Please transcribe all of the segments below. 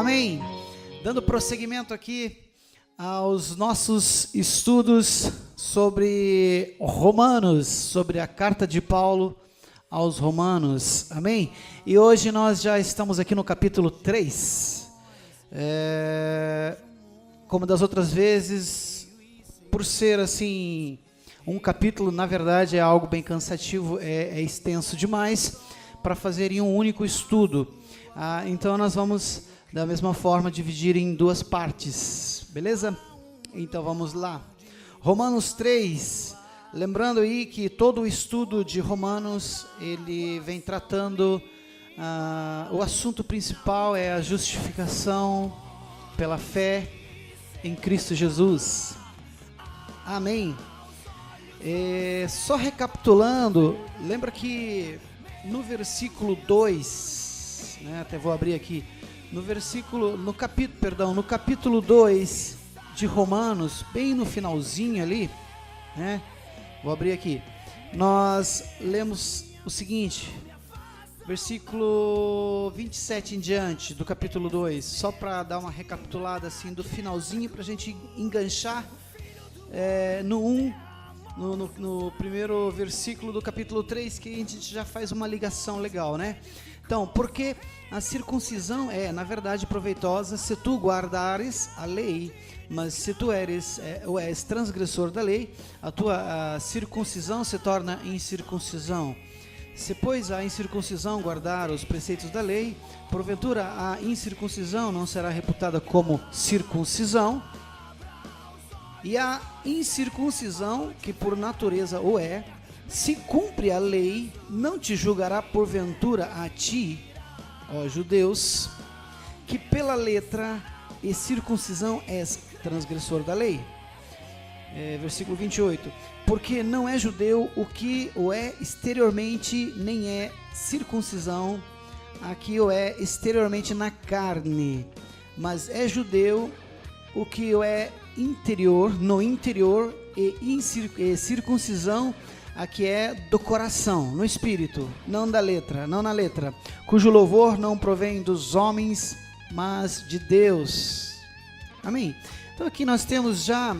Amém. Dando prosseguimento aqui aos nossos estudos sobre Romanos, sobre a carta de Paulo aos Romanos. Amém. E hoje nós já estamos aqui no capítulo 3. Como das outras vezes, por ser assim, um capítulo, na verdade, é algo bem cansativo, é extenso demais para fazer em um único estudo. Então nós vamos, da mesma forma, dividir em duas partes, beleza? Então vamos lá. Romanos 3, lembrando aí que todo o estudo de Romanos, ele vem tratando, o assunto principal é a justificação pela fé em Cristo Jesus. Amém. Só recapitulando, lembra que no versículo 2, né, até vou abrir aqui, no capítulo 2 de Romanos, bem no finalzinho ali, né, vou abrir aqui, nós lemos o seguinte, versículo 27 em diante do capítulo 2, só para dar uma recapitulada assim do finalzinho, para a gente enganchar no primeiro versículo do capítulo 3, que a gente já faz uma ligação legal, né? Então, porque a circuncisão é, na verdade, proveitosa se tu guardares a lei, mas se tu és transgressor da lei, a tua circuncisão se torna incircuncisão. Se, pois, a incircuncisão guardar os preceitos da lei, porventura a incircuncisão não será reputada como circuncisão, e a incircuncisão, que por natureza o é, se cumpre a lei, não te julgará porventura a ti, ó judeus, que pela letra e circuncisão és transgressor da lei. Versículo 28. Porque não é judeu o que o é exteriormente, nem é circuncisão a que o é exteriormente na carne, mas é judeu o que o é no interior, e circuncisão a que é do coração, no espírito, não na letra, cujo louvor não provém dos homens, mas de Deus. Amém? Então aqui nós temos já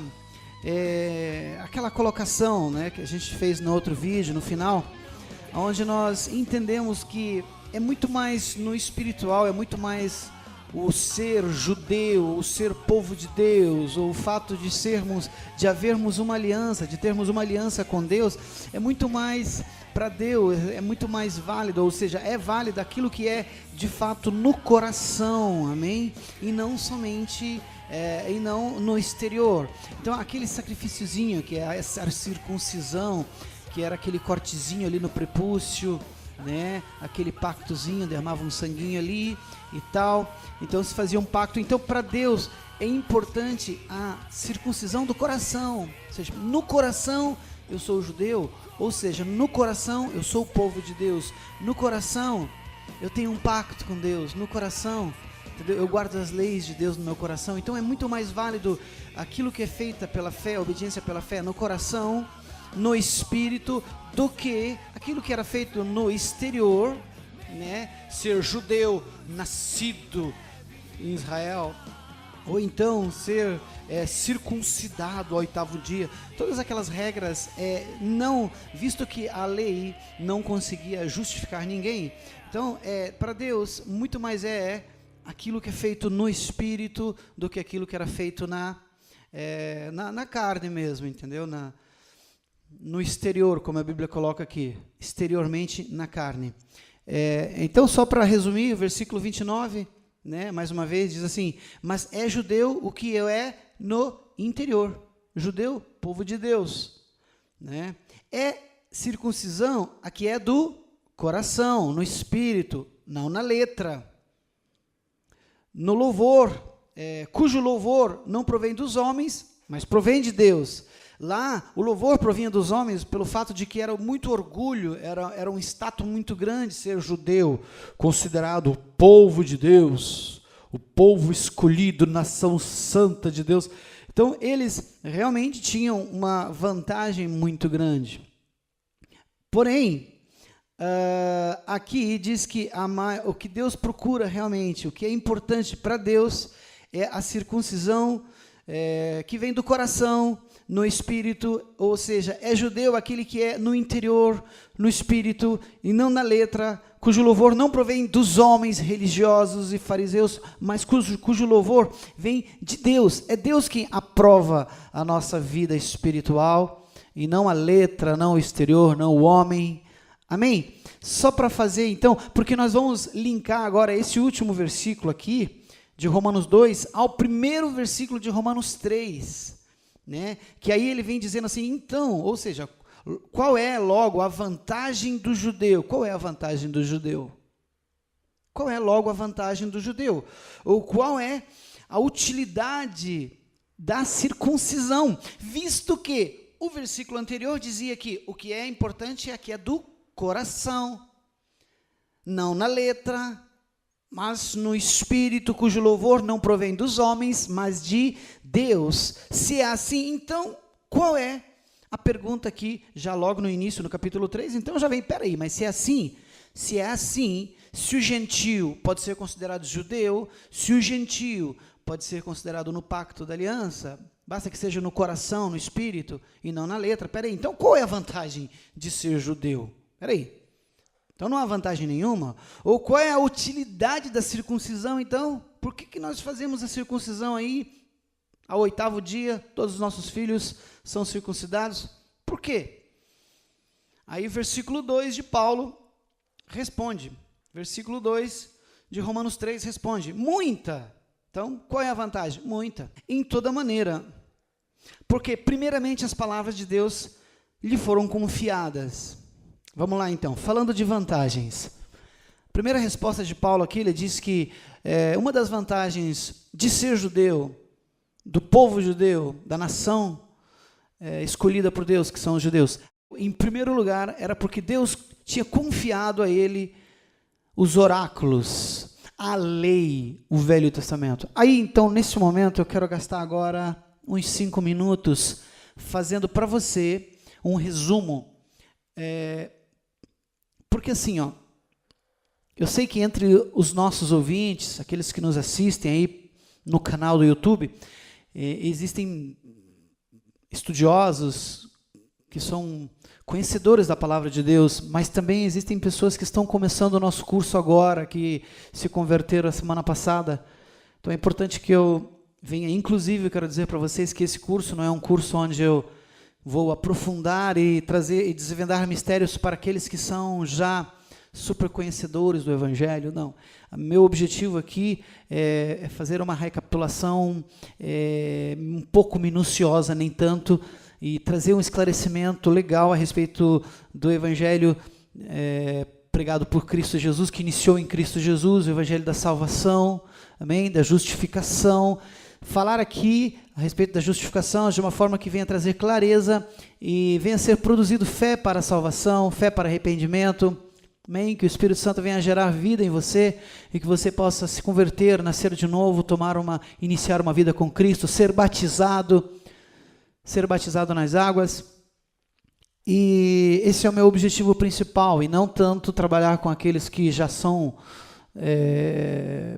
aquela colocação, né, que a gente fez no outro vídeo, no final, onde nós entendemos que é muito mais no espiritual, é muito mais o ser judeu, o ser povo de Deus, ou o fato de havermos uma aliança, de termos uma aliança com Deus, é muito mais para Deus, é muito mais válido, ou seja, é válido aquilo que é de fato no coração, amém? E não somente, e não no exterior. Então aquele sacrifíciozinho que é essa circuncisão, que era aquele cortezinho ali no prepúcio, né? Aquele pactozinho, derramava um sanguinho ali e tal, então se fazia um pacto. Então para Deus é importante a circuncisão do coração, ou seja, no coração eu sou judeu, ou seja, no coração eu sou o povo de Deus, no coração eu tenho um pacto com Deus, no coração, entendeu? Eu guardo as leis de Deus no meu coração. Então é muito mais válido aquilo que é feita pela fé, a obediência pela fé no coração, no espírito, do que aquilo que era feito no exterior, né? Ser judeu nascido em Israel, ou então ser circuncidado ao 8º dia, todas aquelas regras, não, visto que a lei não conseguia justificar ninguém, então para Deus muito mais aquilo que é feito no espírito do que aquilo que era feito na carne mesmo, entendeu? No exterior, como a Bíblia coloca aqui, exteriormente na carne. Então, só para resumir, o versículo 29, né, mais uma vez, diz assim: mas é judeu o que é no interior, judeu, povo de Deus, né? É circuncisão a que é do coração, no espírito, não na letra, no louvor, cujo louvor não provém dos homens, mas provém de Deus. Lá, o louvor provinha dos homens pelo fato de que era muito orgulho, era um status muito grande ser judeu, considerado o povo de Deus, o povo escolhido, nação santa de Deus. Então, eles realmente tinham uma vantagem muito grande. Porém, aqui diz que o que Deus procura realmente, o que é importante para Deus é a circuncisão que vem do coração, no espírito, ou seja, é judeu aquele que é no interior, no espírito, e não na letra, cujo louvor não provém dos homens religiosos e fariseus, mas cujo louvor vem de Deus. É Deus quem aprova a nossa vida espiritual, e não a letra, não o exterior, não o homem. Amém? Só para fazer, então, porque nós vamos linkar agora esse último versículo aqui, de Romanos 2, ao primeiro versículo de Romanos 3, né? Que aí ele vem dizendo assim, então, ou seja, qual é logo a vantagem do judeu? Qual é a vantagem do judeu? Qual é logo a vantagem do judeu? Ou qual é a utilidade da circuncisão? Visto que o versículo anterior dizia que o que é importante é que é do coração, não na letra, mas no espírito, cujo louvor não provém dos homens, mas de Deus. Se é assim, então, qual é a pergunta aqui, já logo no início, no capítulo 3? Então já vem, peraí, mas se é assim, se o gentio pode ser considerado judeu, se o gentio pode ser considerado no pacto da aliança, basta que seja no coração, no espírito, e não na letra. Peraí, então qual é a vantagem de ser judeu? Peraí. Então não há vantagem nenhuma? Ou qual é a utilidade da circuncisão, então? Por que nós fazemos a circuncisão aí, ao 8º dia, todos os nossos filhos são circuncidados? Por quê? Aí versículo 2 de Paulo responde, versículo 2 de Romanos 3 responde, muita. Então, qual é a vantagem? Muita. Em toda maneira. Porque, primeiramente, as palavras de Deus lhe foram confiadas. Vamos lá então, falando de vantagens. Primeira resposta de Paulo aqui, ele diz que uma das vantagens de ser judeu, do povo judeu, da nação escolhida por Deus, que são os judeus, em primeiro lugar, era porque Deus tinha confiado a ele os oráculos, a lei, o Velho Testamento. Aí então, nesse momento, eu quero gastar agora uns 5 minutos fazendo para você um resumo. Porque assim, ó, eu sei que entre os nossos ouvintes, aqueles que nos assistem aí no canal do YouTube, existem estudiosos que são conhecedores da palavra de Deus, mas também existem pessoas que estão começando o nosso curso agora, que se converteram a semana passada. Então é importante que eu venha, inclusive, eu quero dizer para vocês que esse curso não é um curso onde eu vou aprofundar e trazer e desvendar mistérios para aqueles que são já super conhecedores do Evangelho, não. Meu objetivo aqui é fazer uma recapitulação um pouco minuciosa, nem tanto, e trazer um esclarecimento legal a respeito do Evangelho pregado por Cristo Jesus, que iniciou em Cristo Jesus, o Evangelho da salvação, amém? Da justificação. Falar aqui a respeito da justificação de uma forma que venha trazer clareza e venha ser produzido fé para a salvação, fé para arrependimento, amém? Que o Espírito Santo venha gerar vida em você e que você possa se converter, nascer de novo, iniciar uma vida com Cristo, ser batizado nas águas. E esse é o meu objetivo principal, e não tanto trabalhar com aqueles que já são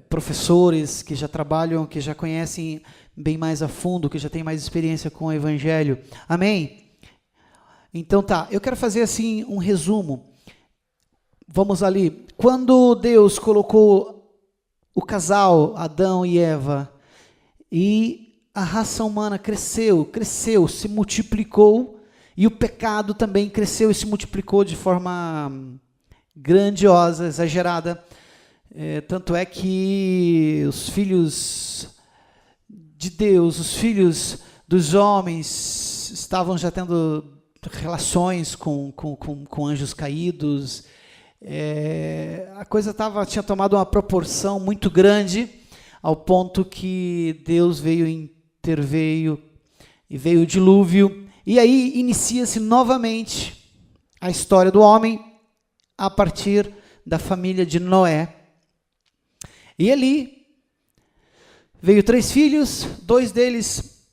professores, que já trabalham, que já conhecem bem mais a fundo, que já têm mais experiência com o Evangelho. Amém? Então tá, eu quero fazer assim um resumo. Vamos ali. Quando Deus colocou o casal, Adão e Eva, e a raça humana cresceu, se multiplicou, e o pecado também cresceu e se multiplicou de forma grandiosa, exagerada. Tanto é que os filhos de Deus, os filhos dos homens, estavam já tendo relações com anjos caídos. A coisa tinha tomado uma proporção muito grande, ao ponto que Deus interveio e veio o dilúvio. E aí inicia-se novamente a história do homem a partir da família de Noé. E ali veio 3 filhos, 2 deles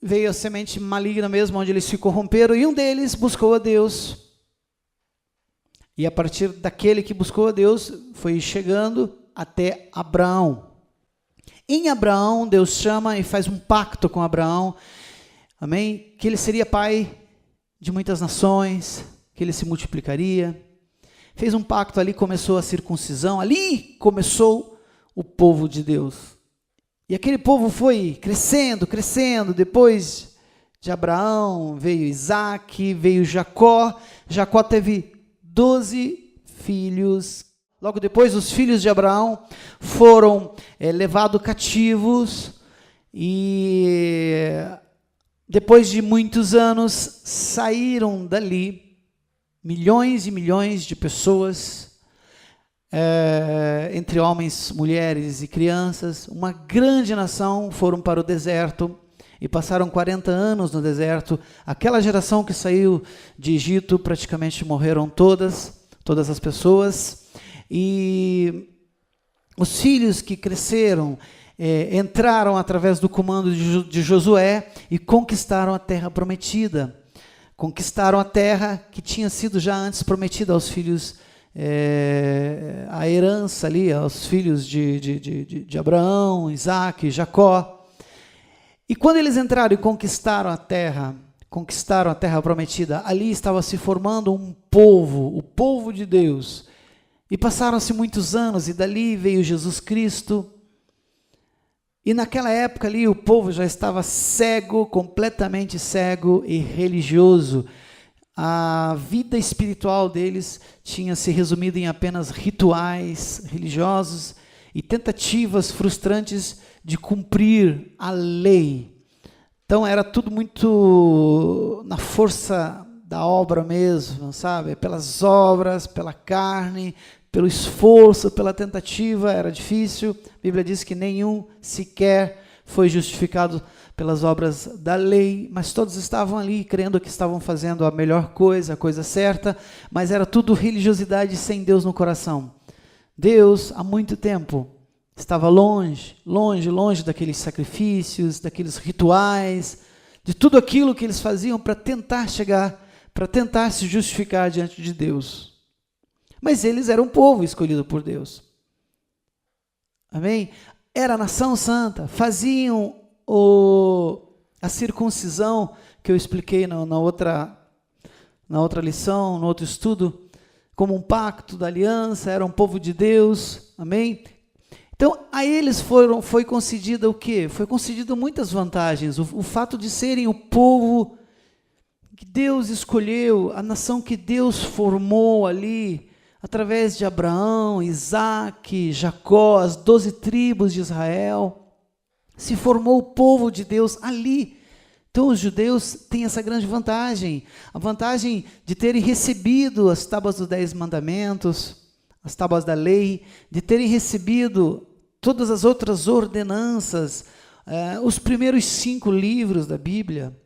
veio a semente maligna mesmo, onde eles se corromperam, e um deles buscou a Deus. E a partir daquele que buscou a Deus, foi chegando até Abraão. Em Abraão, Deus chama e faz um pacto com Abraão, amém? Que ele seria pai de muitas nações, que ele se multiplicaria. Fez um pacto ali, começou a circuncisão, ali começou o povo de Deus. E aquele povo foi crescendo, crescendo. Depois de Abraão veio Isaac, veio Jacó. Jacó teve 12 filhos. Logo depois, os filhos de Abraão foram levados cativos e depois de muitos anos saíram dali milhões e milhões de pessoas, entre homens, mulheres e crianças. Uma grande nação foram para o deserto e passaram 40 anos no deserto. Aquela geração que saiu de Egito, praticamente morreram todas as pessoas. E os filhos que cresceram entraram através do comando de Josué e conquistaram a terra prometida. Conquistaram a terra que tinha sido já antes prometida aos filhos, a herança ali, aos filhos de Abraão, Isaac, Jacó. E quando eles entraram e conquistaram a terra prometida, ali estava se formando um povo, o povo de Deus. E passaram-se muitos anos, e dali veio Jesus Cristo. E naquela época ali, o povo já estava cego, completamente cego e religioso. A vida espiritual deles tinha se resumido em apenas rituais religiosos e tentativas frustrantes de cumprir a lei. Então era tudo muito na força da obra mesmo, sabe? Pelas obras, pela carne, pelo esforço, pela tentativa, era difícil. A Bíblia diz que nenhum sequer foi justificado pelas obras da lei, mas todos estavam ali crendo que estavam fazendo a melhor coisa, a coisa certa, mas era tudo religiosidade sem Deus no coração. Deus, há muito tempo, estava longe daqueles sacrifícios, daqueles rituais, de tudo aquilo que eles faziam para tentar se justificar diante de Deus. Mas eles eram um povo escolhido por Deus. Amém? Era a nação santa, faziam a circuncisão, que eu expliquei na outra lição, no outro estudo, como um pacto da aliança, era um povo de Deus. Amém? Então, a eles foi concedido o quê? Foi concedido muitas vantagens. O fato de serem o povo que Deus escolheu, a nação que Deus formou ali, através de Abraão, Isaac, Jacó, as 12 tribos de Israel, se formou o povo de Deus ali. Então os judeus têm essa grande vantagem, a vantagem de terem recebido as tábuas dos 10 mandamentos, as tábuas da lei, de terem recebido todas as outras ordenanças, os primeiros 5 livros da Bíblia,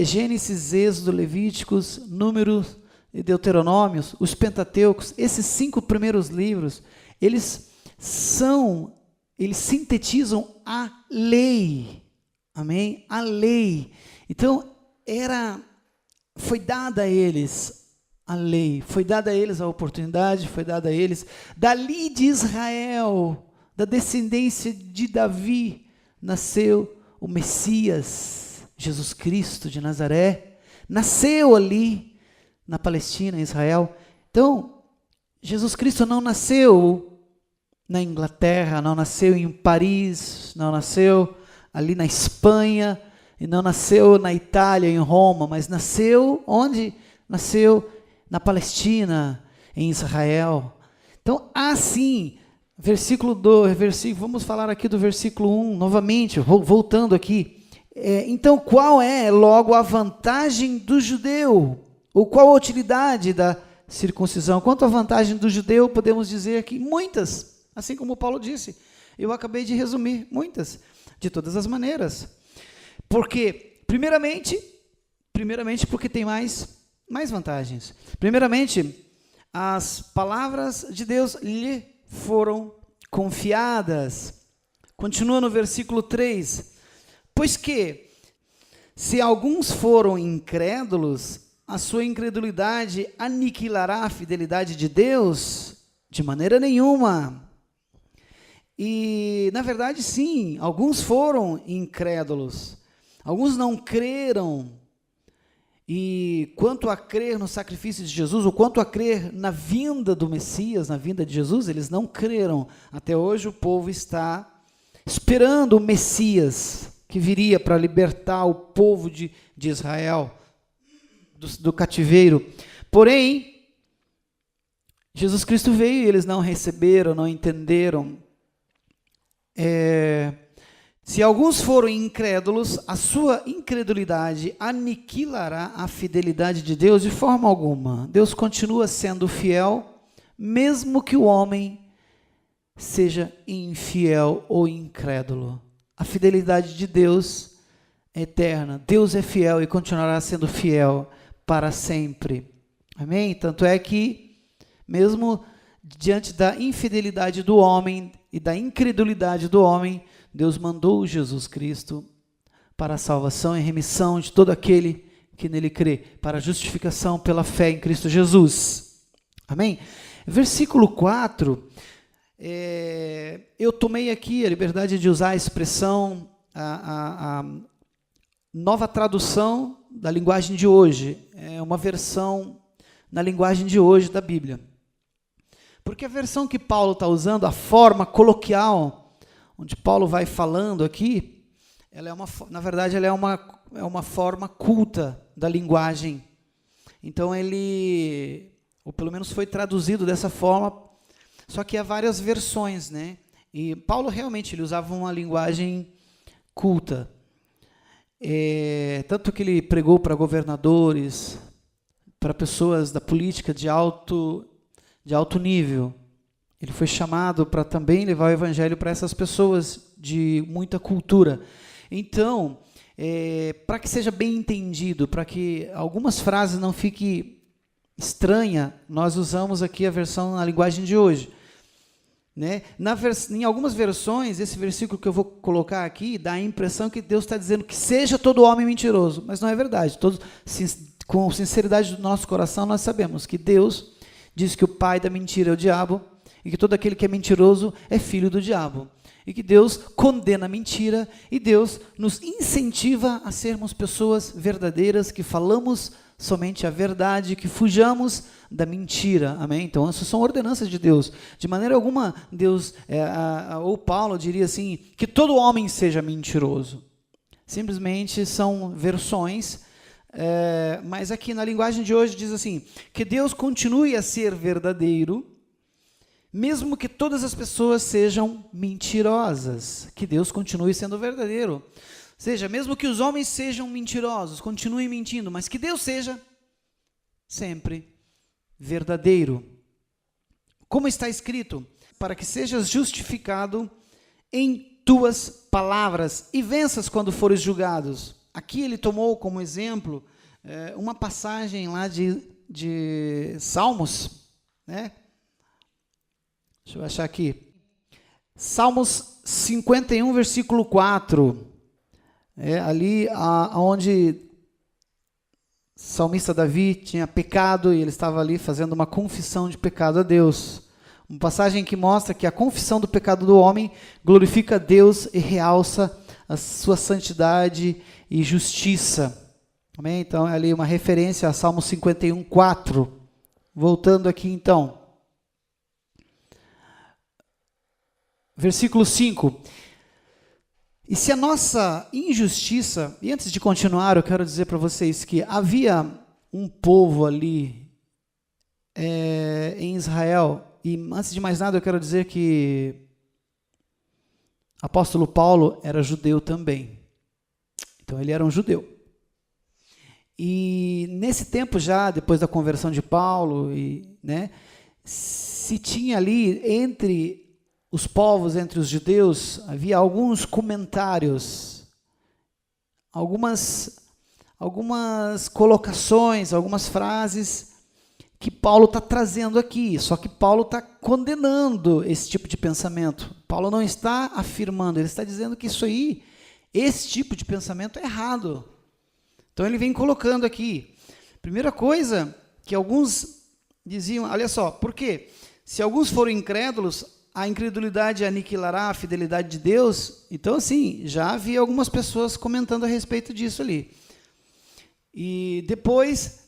Gênesis, Êxodo, Levíticos, Números e Deuteronômios, os Pentateucos. Esses 5 primeiros livros, eles sintetizam a lei. Amém? A lei. Então, foi dada a eles a lei, foi dada a eles a oportunidade, foi dada a eles, dali de Israel, da descendência de Davi, nasceu o Messias, Jesus Cristo de Nazaré, nasceu ali na Palestina, em Israel. Então, Jesus Cristo não nasceu na Inglaterra, não nasceu em Paris, não nasceu ali na Espanha, e não nasceu na Itália, em Roma, mas nasceu onde? Nasceu na Palestina, em Israel. Então, assim, vamos falar aqui do versículo 1, novamente, voltando aqui. Então, qual é, logo, a vantagem do judeu? Ou qual a utilidade da circuncisão? Quanto à vantagem do judeu, podemos dizer que muitas, assim como Paulo disse, eu acabei de resumir, muitas, de todas as maneiras. Porque, primeiramente porque tem mais vantagens. Primeiramente, as palavras de Deus lhe foram confiadas. Continua no versículo 3. Pois que, se alguns foram incrédulos, a sua incredulidade aniquilará a fidelidade de Deus? De maneira nenhuma. E, na verdade, sim, alguns foram incrédulos, alguns não creram. E quanto a crer no sacrifício de Jesus, ou quanto a crer na vinda do Messias, na vinda de Jesus, eles não creram. Até hoje o povo está esperando o Messias, que viria para libertar o povo de Israel do cativeiro. Porém, Jesus Cristo veio e eles não receberam, não entenderam. Se alguns foram incrédulos, a sua incredulidade aniquilará a fidelidade de Deus de forma alguma. Deus continua sendo fiel, mesmo que o homem seja infiel ou incrédulo. A fidelidade de Deus é eterna. Deus é fiel e continuará sendo fiel para sempre. Amém? Tanto é que, mesmo diante da infidelidade do homem e da incredulidade do homem, Deus mandou Jesus Cristo para a salvação e remissão de todo aquele que nele crê, para a justificação pela fé em Cristo Jesus. Amém? Versículo 4, eu tomei aqui a liberdade de usar a expressão, a nova tradução da linguagem de hoje, é uma versão na linguagem de hoje da Bíblia. Porque a versão que Paulo está usando, a forma coloquial, onde Paulo vai falando aqui, na verdade, ela é uma forma culta da linguagem. Então, ou pelo menos foi traduzido dessa forma, só que há várias versões, né? E Paulo realmente ele usava uma linguagem culta. Tanto que ele pregou para governadores, para pessoas da política de alto nível. Ele foi chamado para também levar o evangelho para essas pessoas de muita cultura. Então, para que seja bem entendido, para que algumas frases não fiquem estranhas, nós usamos aqui a versão na linguagem de hoje. Né? Em algumas versões, esse versículo que eu vou colocar aqui, dá a impressão que Deus está dizendo que seja todo homem mentiroso, mas não é verdade. Com sinceridade do nosso coração, nós sabemos que Deus diz que o pai da mentira é o diabo, e que todo aquele que é mentiroso é filho do diabo. E que Deus condena a mentira, e Deus nos incentiva a sermos pessoas verdadeiras, que falamos somente a verdade, que fujamos da mentira. Amém? Então, essas são ordenanças de Deus. De maneira alguma, Deus, ou Paulo diria assim, que todo homem seja mentiroso. Simplesmente são versões, mas aqui na linguagem de hoje diz assim, que Deus continue a ser verdadeiro, mesmo que todas as pessoas sejam mentirosas, que Deus continue sendo verdadeiro. Ou seja, mesmo que os homens sejam mentirosos, continuem mentindo, mas que Deus seja sempre verdadeiro. Como está escrito, para que sejas justificado em tuas palavras e venças quando fores julgados. Aqui ele tomou como exemplo uma passagem lá de Salmos, né? Deixa eu achar aqui. Salmos 51, versículo 4. Ali onde o salmista Davi tinha pecado e ele estava ali fazendo uma confissão de pecado a Deus. Uma passagem que mostra que a confissão do pecado do homem glorifica a Deus e realça a sua santidade e justiça. Amém? Então, é ali uma referência a Salmo 51, 4. Voltando aqui, então. Versículo 5. E se a nossa injustiça... E antes de continuar, eu quero dizer para vocês que havia um povo ali em Israel. E antes de mais nada, eu quero dizer que apóstolo Paulo era judeu também. Então, ele era um judeu. E nesse tempo já, depois da conversão de Paulo, se tinha ali entre os povos, entre os judeus, havia alguns comentários, algumas colocações, algumas frases que Paulo está trazendo aqui, só que Paulo está condenando esse tipo de pensamento. Paulo não está afirmando, ele está dizendo que esse tipo de pensamento é errado. Então ele vem colocando aqui, Primeira coisa que alguns diziam, olha só, por quê? Se alguns foram incrédulos, a incredulidade aniquilará a fidelidade de Deus. Então, assim, já havia algumas pessoas comentando a respeito disso ali. E depois,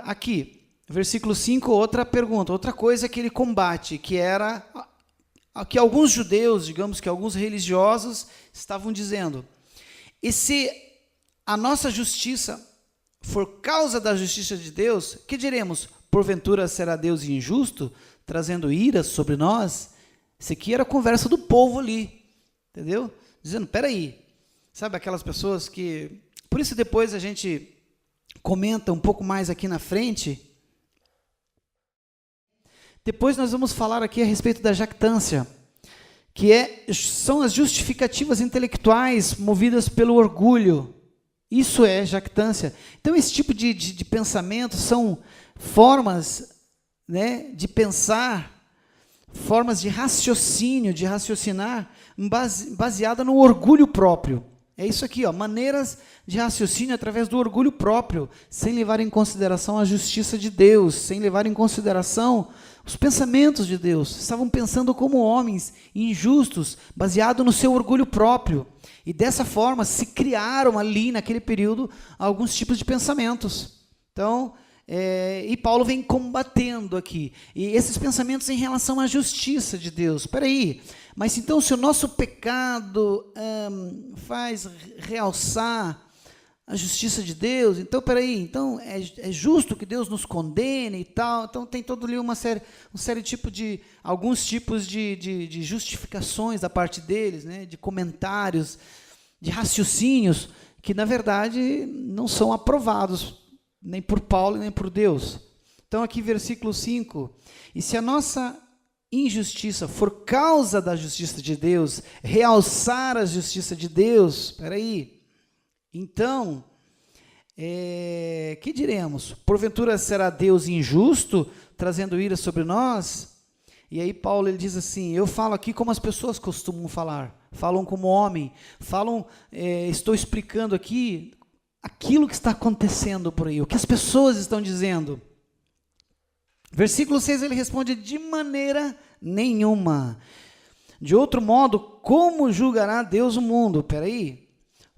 aqui, versículo 5, outra pergunta, outra coisa que ele combate, que era que alguns judeus, digamos que alguns religiosos, estavam dizendo: e se a nossa justiça for causa da justiça de Deus, que diremos? Porventura será Deus injusto, trazendo ira sobre nós? Isso aqui era a conversa do povo ali, entendeu? Dizendo, peraí, sabe aquelas pessoas que... Por isso depois a gente comenta um pouco mais aqui na frente. Depois nós vamos falar aqui a respeito da jactância, que são as justificativas intelectuais movidas pelo orgulho. Isso é jactância. Então, esse tipo de pensamento são formas, né, de pensar, formas de raciocínio, de raciocinar, baseada no orgulho próprio. É isso aqui, ó, maneiras de raciocínio através do orgulho próprio, sem levar em consideração a justiça de Deus, sem levar em consideração os pensamentos de Deus. Estavam pensando como homens injustos, baseado no seu orgulho próprio. E dessa forma se criaram ali, naquele período, alguns tipos de pensamentos. Então, e Paulo vem combatendo aqui. E esses pensamentos em relação à justiça de Deus. Espera aí, mas então se o nosso pecado faz realçar a justiça de Deus, então, peraí, então é justo que Deus nos condene e tal. Então tem todo ali alguns tipos de justificações da parte deles, né, de comentários, de raciocínios, que na verdade não são aprovados nem por Paulo nem por Deus. Então aqui versículo 5, e se a nossa injustiça for causa da justiça de Deus, realçar a justiça de Deus, peraí, então, que diremos? Porventura será Deus injusto, trazendo ira sobre nós? E aí Paulo ele diz assim, eu falo aqui como as pessoas costumam falar, falam como homem, estou explicando aqui aquilo que está acontecendo por aí, o que as pessoas estão dizendo. Versículo 6 ele responde, de maneira nenhuma. De outro modo, como julgará Deus o mundo? Peraí.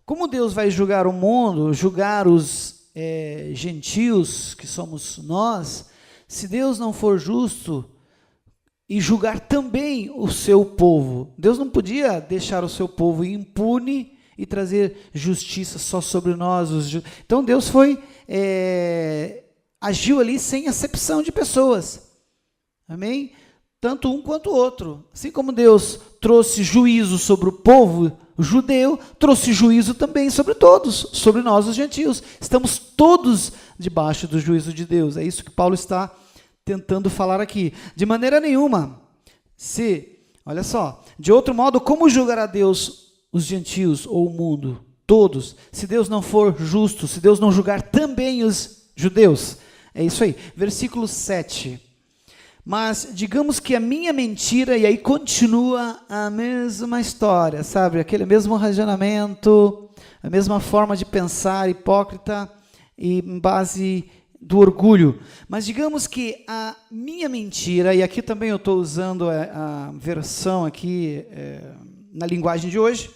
Como Deus vai julgar o mundo, julgar os gentios, que somos nós, se Deus não for justo e julgar também o seu povo? Deus não podia deixar o seu povo impune e trazer justiça só sobre nós. Então Deus agiu ali sem acepção de pessoas. Amém? Tanto um quanto o outro. Assim como Deus trouxe juízo sobre o povo judeu, trouxe juízo também sobre todos, sobre nós os gentios. Estamos todos debaixo do juízo de Deus. É isso que Paulo está tentando falar aqui. De maneira nenhuma. Olha só, de outro modo, como julgará Deus os gentios ou o mundo? Todos. Se Deus não for justo, se Deus não julgar também os judeus. É isso aí. Versículo 7. Mas digamos que a minha mentira, e aí continua a mesma história, sabe? Aquele mesmo racionamento, a mesma forma de pensar hipócrita e em base do orgulho. Mas digamos que a minha mentira, e aqui também eu estou usando a versão aqui na linguagem de hoje,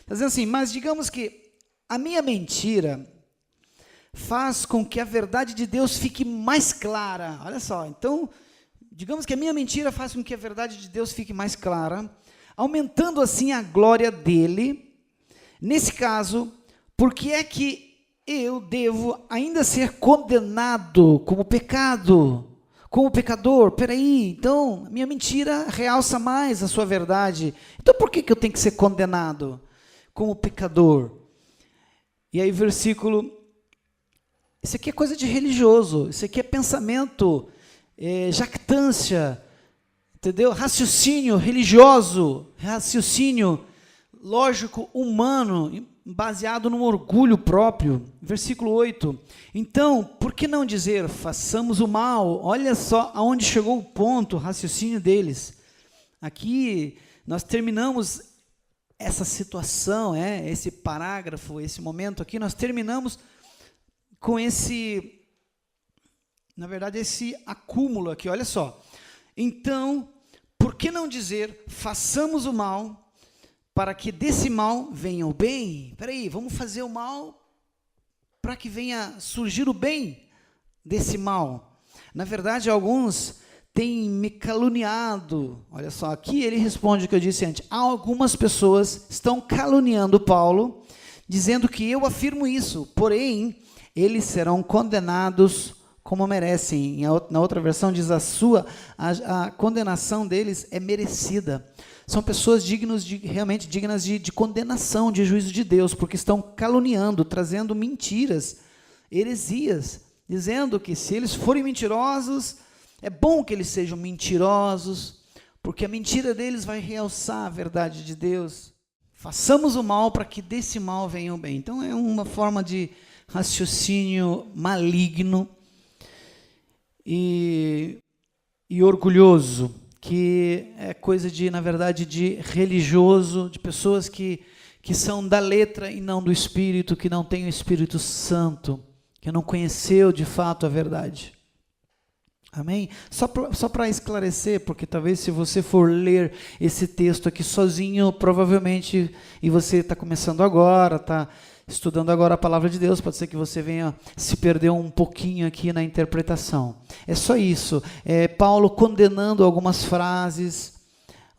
está dizendo assim, mas digamos que a minha mentira faz com que a verdade de Deus fique mais clara. Olha só, então... Digamos que a minha mentira faz com que a verdade de Deus fique mais clara, aumentando assim a glória dele. Nesse caso, por que é que eu devo ainda ser condenado como pecado, como pecador? Peraí, então, minha mentira realça mais a sua verdade. Então, por que eu tenho que ser condenado como pecador? E aí, versículo... Isso aqui é coisa de religioso, isso aqui é pensamento... jactância, entendeu? Raciocínio religioso, raciocínio lógico humano, baseado no orgulho próprio. Versículo 8. Então, por que não dizer, façamos o mal? Olha só aonde chegou o ponto, o raciocínio deles. Aqui nós terminamos essa situação, esse parágrafo, esse momento aqui, nós terminamos com esse, na verdade, esse acúmulo aqui, olha só. Então, por que não dizer, façamos o mal, para que desse mal venha o bem? Espera aí, vamos fazer o mal para que venha surgir o bem desse mal. Na verdade, alguns têm me caluniado. Olha só, aqui ele responde o que eu disse antes. Algumas pessoas estão caluniando Paulo, dizendo que eu afirmo isso, porém, eles serão condenados como merecem. Na outra versão diz a condenação deles é merecida. São pessoas realmente dignas de condenação, de juízo de Deus, porque estão caluniando, trazendo mentiras, heresias, dizendo que se eles forem mentirosos, é bom que eles sejam mentirosos, porque a mentira deles vai realçar a verdade de Deus. Façamos o mal para que desse mal venha o bem. Então é uma forma de raciocínio maligno e orgulhoso, que é coisa de, na verdade, de religioso, de pessoas que são da letra e não do Espírito, que não têm o Espírito Santo, que não conheceu de fato a verdade. Amém? Só para esclarecer, porque talvez se você for ler esse texto aqui sozinho, provavelmente, e você está começando agora, está estudando agora a palavra de Deus, pode ser que você venha se perder um pouquinho aqui na interpretação. É só isso. Paulo condenando algumas frases,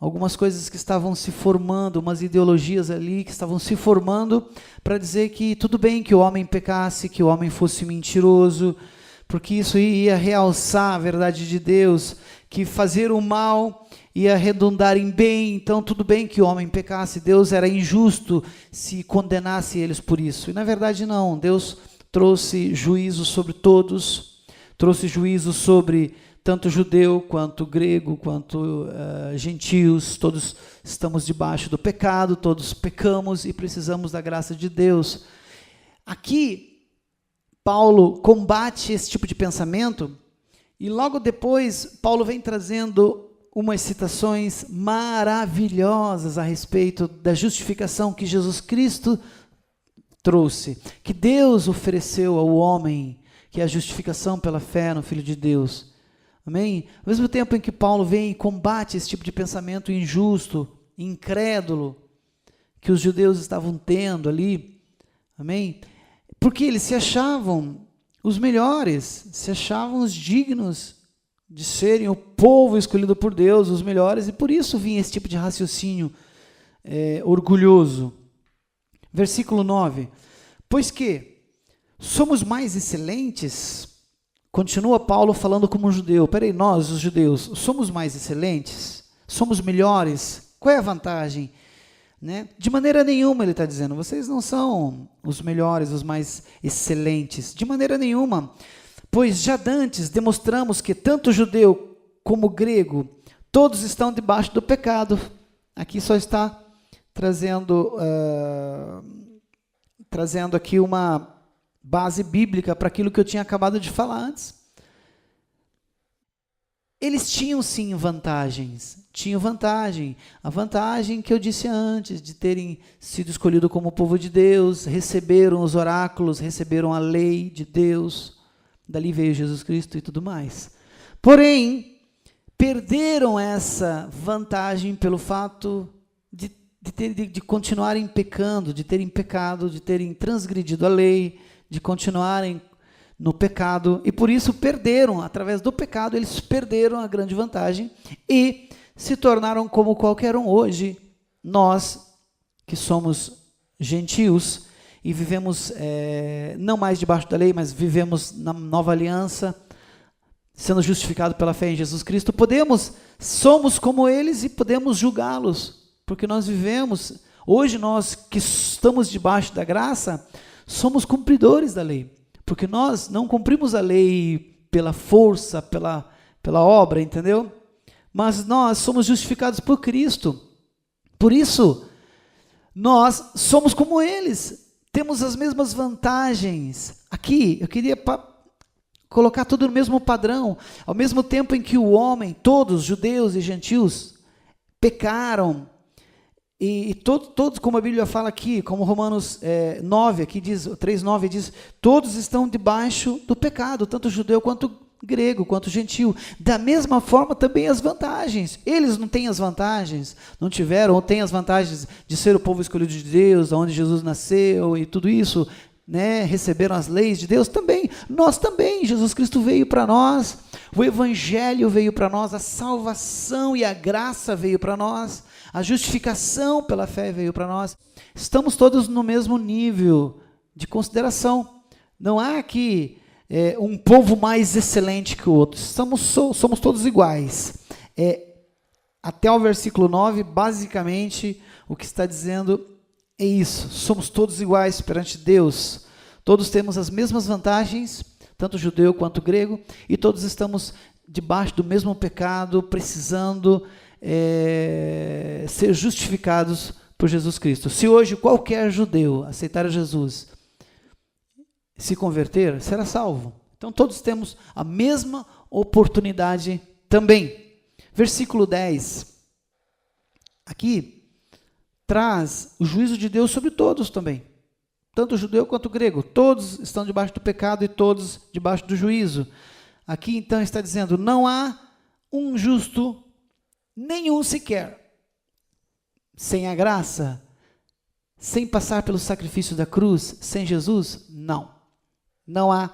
algumas coisas que estavam se formando, umas ideologias ali que estavam se formando, para dizer que tudo bem que o homem pecasse, que o homem fosse mentiroso, porque isso ia realçar a verdade de Deus, que fazer o mal ia redundar em bem, então tudo bem que o homem pecasse, Deus era injusto se condenasse eles por isso. E na verdade não, Deus trouxe juízo sobre todos, trouxe juízo sobre tanto judeu, quanto grego, quanto gentios, todos estamos debaixo do pecado, todos pecamos e precisamos da graça de Deus. Aqui, Paulo combate esse tipo de pensamento e logo depois Paulo vem trazendo umas citações maravilhosas a respeito da justificação que Jesus Cristo trouxe, que Deus ofereceu ao homem, que é a justificação pela fé no Filho de Deus. Amém? Ao mesmo tempo em que Paulo vem e combate esse tipo de pensamento injusto, incrédulo, que os judeus estavam tendo ali, amém? Porque eles se achavam os melhores, se achavam os dignos de serem o povo escolhido por Deus, os melhores, e por isso vinha esse tipo de raciocínio orgulhoso. Versículo 9. Pois que somos mais excelentes, continua Paulo falando como um judeu. Peraí, nós, os judeus, somos mais excelentes? Somos melhores? Qual é a vantagem? Né? De maneira nenhuma, ele está dizendo, vocês não são os melhores, os mais excelentes, de maneira nenhuma, pois já dantes demonstramos que tanto judeu como grego, todos estão debaixo do pecado. Aqui só está trazendo aqui uma base bíblica para aquilo que eu tinha acabado de falar antes. Eles tinham sim vantagens, a vantagem que eu disse antes, de terem sido escolhidos como povo de Deus, receberam os oráculos, receberam a lei de Deus, dali veio Jesus Cristo e tudo mais. Porém, perderam essa vantagem pelo fato de continuarem pecando, de terem pecado, de terem transgredido a lei, de continuarem no pecado, e por isso perderam, através do pecado, eles perderam a grande vantagem e se tornaram como qualquer um hoje. Nós, que somos gentios e vivemos não mais debaixo da lei, mas vivemos na nova aliança, sendo justificados pela fé em Jesus Cristo, somos como eles e podemos julgá-los, porque nós vivemos, hoje nós que estamos debaixo da graça, somos cumpridores da lei. Porque nós não cumprimos a lei pela força, pela obra, entendeu? Mas nós somos justificados por Cristo. Por isso, nós somos como eles. Temos as mesmas vantagens. Aqui, eu queria colocar tudo no mesmo padrão. Ao mesmo tempo em que o homem, todos, judeus e gentios, pecaram, E todos, como a Bíblia fala aqui, como Romanos 9, aqui diz, 3,9 diz, todos estão debaixo do pecado, tanto judeu quanto grego, quanto gentil. Da mesma forma também as vantagens. Eles não têm as vantagens, não tiveram, ou têm as vantagens de ser o povo escolhido de Deus, onde Jesus nasceu e tudo isso, né? Receberam as leis de Deus também. Nós também, Jesus Cristo veio para nós, o Evangelho veio para nós, a salvação e a graça veio para nós, a justificação pela fé veio para nós. Estamos todos no mesmo nível de consideração. Não há aqui um povo mais excelente que o outro. Somos todos iguais. Até o versículo 9, basicamente, o que está dizendo é isso. Somos todos iguais perante Deus. Todos temos as mesmas vantagens, tanto judeu quanto grego, e todos estamos debaixo do mesmo pecado, precisando ser justificados por Jesus Cristo. Se hoje qualquer judeu aceitar Jesus, se converter, será salvo. Então todos temos a mesma oportunidade também. Versículo 10. Aqui traz o juízo de Deus sobre todos também. Tanto o judeu quanto o grego. Todos estão debaixo do pecado e todos debaixo do juízo. Aqui então está dizendo, não há um justo, nenhum sequer. Sem a graça, sem passar pelo sacrifício da cruz, sem Jesus, não. Não há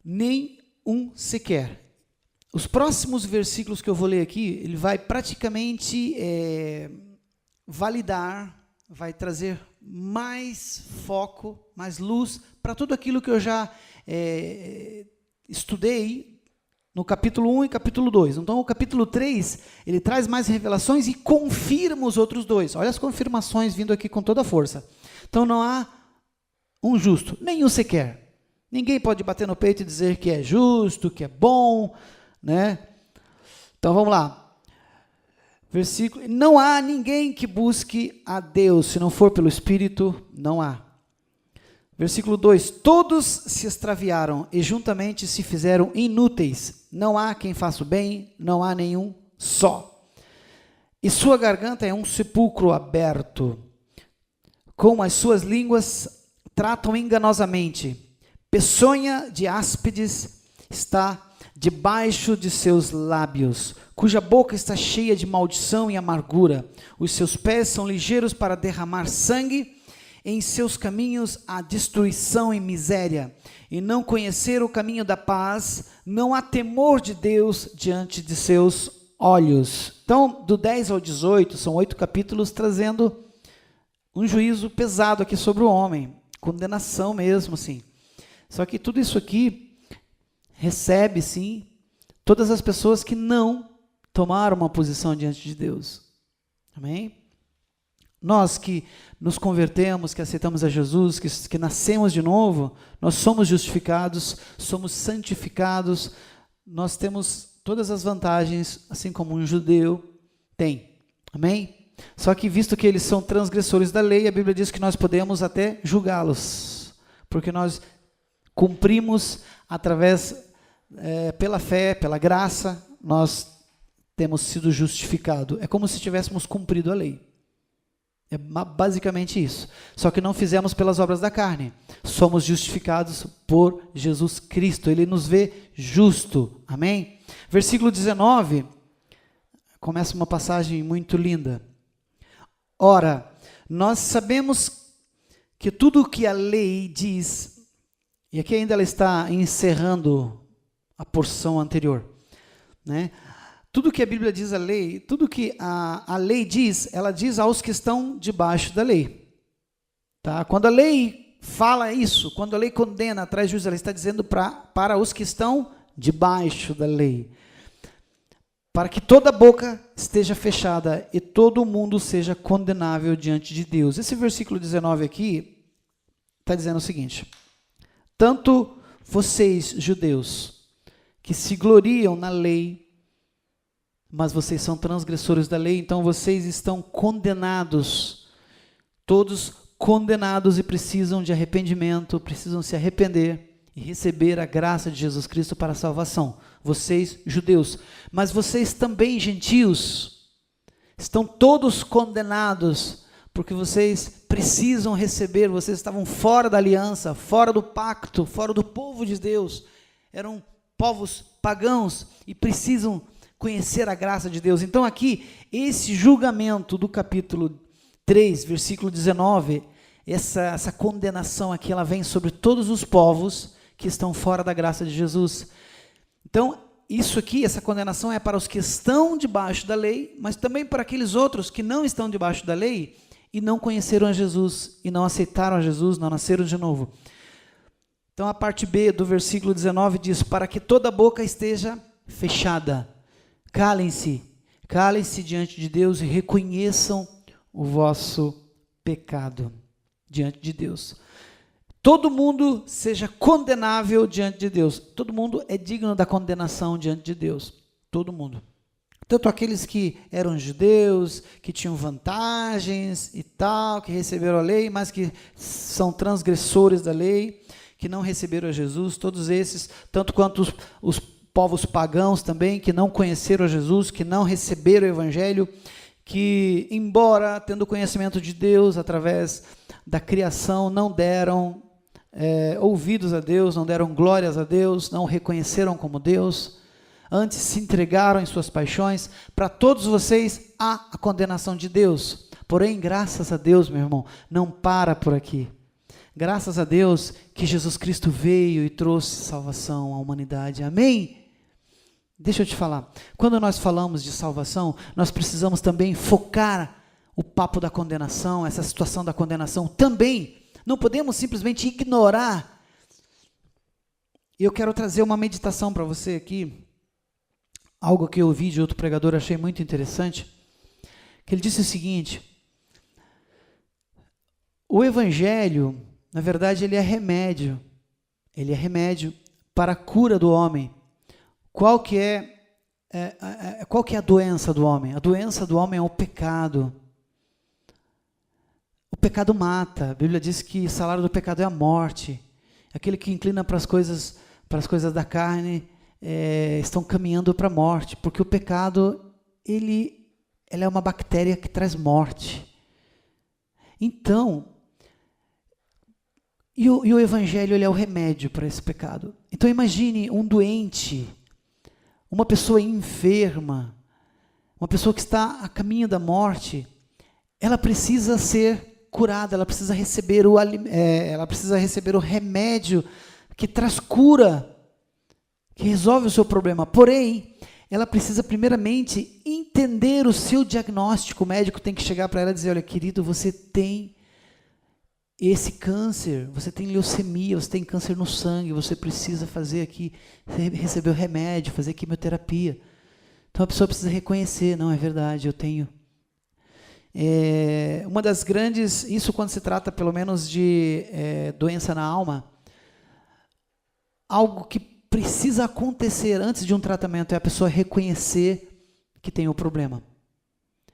nem um sequer. Os próximos versículos que eu vou ler aqui, ele vai praticamente validar, vai trazer mais foco, mais luz para tudo aquilo que eu já estudei no capítulo 1 e capítulo 2. Então, o capítulo 3, ele traz mais revelações e confirma os outros dois. Olha as confirmações vindo aqui com toda a força. Então, não há um justo, nenhum sequer. Ninguém pode bater no peito e dizer que é justo, que é bom, né? Então, vamos lá. Versículo, não há ninguém que busque a Deus, se não for pelo Espírito, não há. Versículo 2, todos se extraviaram e juntamente se fizeram inúteis, não há quem faça o bem, não há nenhum só. E sua garganta é um sepulcro aberto, com as suas línguas tratam enganosamente, peçonha de áspides está debaixo de seus lábios, cuja boca está cheia de maldição e amargura, os seus pés são ligeiros para derramar sangue, em seus caminhos há destruição e miséria, e não conhecer o caminho da paz, não há temor de Deus diante de seus olhos. Então, do 10 ao 18, são 8 capítulos, trazendo um juízo pesado aqui sobre o homem, condenação mesmo, assim. Só que tudo isso aqui recebe, sim, todas as pessoas que não tomaram uma posição diante de Deus. Amém? Nós que nos convertemos, que aceitamos a Jesus, que nascemos de novo, nós somos justificados, somos santificados, nós temos todas as vantagens, assim como um judeu tem. Amém? Só que visto que eles são transgressores da lei, a Bíblia diz que nós podemos até julgá-los, porque nós cumprimos através, pela fé, pela graça, nós temos sido justificados. É como se tivéssemos cumprido a lei. É basicamente isso. Só que não fizemos pelas obras da carne. Somos justificados por Jesus Cristo. Ele nos vê justo. Amém? Versículo 19, começa uma passagem muito linda. Ora, nós sabemos que tudo o que a lei diz, e aqui ainda ela está encerrando a porção anterior, né? Tudo que a Bíblia diz a lei, tudo que a lei diz, ela diz aos que estão debaixo da lei. Tá? Quando a lei fala isso, quando a lei condena, traz juízo, ela está dizendo para os que estão debaixo da lei. Para que toda boca esteja fechada e todo mundo seja condenável diante de Deus. Esse versículo 19 aqui está dizendo o seguinte: tanto vocês, judeus, que se gloriam na lei, mas vocês são transgressores da lei, então vocês estão condenados, todos condenados e precisam de arrependimento, precisam se arrepender e receber a graça de Jesus Cristo para a salvação. Vocês, judeus, mas vocês também, gentios, estão todos condenados, porque vocês precisam receber, vocês estavam fora da aliança, fora do pacto, fora do povo de Deus, eram povos pagãos e precisam conhecer a graça de Deus. Então aqui, esse julgamento do capítulo 3, versículo 19, essa condenação aqui, ela vem sobre todos os povos que estão fora da graça de Jesus. Então, isso aqui, essa condenação é para os que estão debaixo da lei, mas também para aqueles outros que não estão debaixo da lei e não conheceram a Jesus, e não aceitaram a Jesus, não nasceram de novo. Então a parte B do versículo 19 diz, para que toda boca esteja fechada, calem-se diante de Deus e reconheçam o vosso pecado diante de Deus. Todo mundo seja condenável diante de Deus, todo mundo é digno da condenação diante de Deus, todo mundo. Tanto aqueles que eram judeus, que tinham vantagens e tal, que receberam a lei, mas que são transgressores da lei, que não receberam a Jesus, todos esses, tanto quanto os povos pagãos também, que não conheceram a Jesus, que não receberam o Evangelho, que, embora tendo conhecimento de Deus através da criação, não deram ouvidos a Deus, não deram glórias a Deus, não o reconheceram como Deus, antes se entregaram em suas paixões. Para todos vocês há a condenação de Deus, porém, graças a Deus, meu irmão, não para por aqui. Graças a Deus que Jesus Cristo veio e trouxe salvação à humanidade, amém? Deixa eu te falar, quando nós falamos de salvação, nós precisamos também focar o papo da condenação, essa situação da condenação também. Não podemos simplesmente ignorar. Eu quero trazer uma meditação para você aqui, algo que eu ouvi de outro pregador, achei muito interessante, que ele disse o seguinte: o Evangelho, na verdade, ele é remédio para a cura do homem. Qual que é a doença do homem? A doença do homem é o pecado. O pecado mata. A Bíblia diz que o salário do pecado é a morte. Aquele que inclina para as coisas da carne estão caminhando para a morte, porque o pecado ele é uma bactéria que traz morte. Então, e o Evangelho ele é o remédio para esse pecado. Então imagine um doente, uma pessoa enferma, uma pessoa que está a caminho da morte, ela precisa ser curada, ela precisa receber o remédio que traz cura, que resolve o seu problema. Porém, ela precisa primeiramente entender o seu diagnóstico. O médico tem que chegar para ela e dizer: olha, querido, você tem esse câncer, você tem leucemia, você tem câncer no sangue, você precisa fazer aqui, receber o remédio, fazer quimioterapia. Então a pessoa precisa reconhecer: não, é verdade, eu tenho. Uma das grandes, isso quando se trata pelo menos de doença na alma, algo que precisa acontecer antes de um tratamento é a pessoa reconhecer que tem o problema.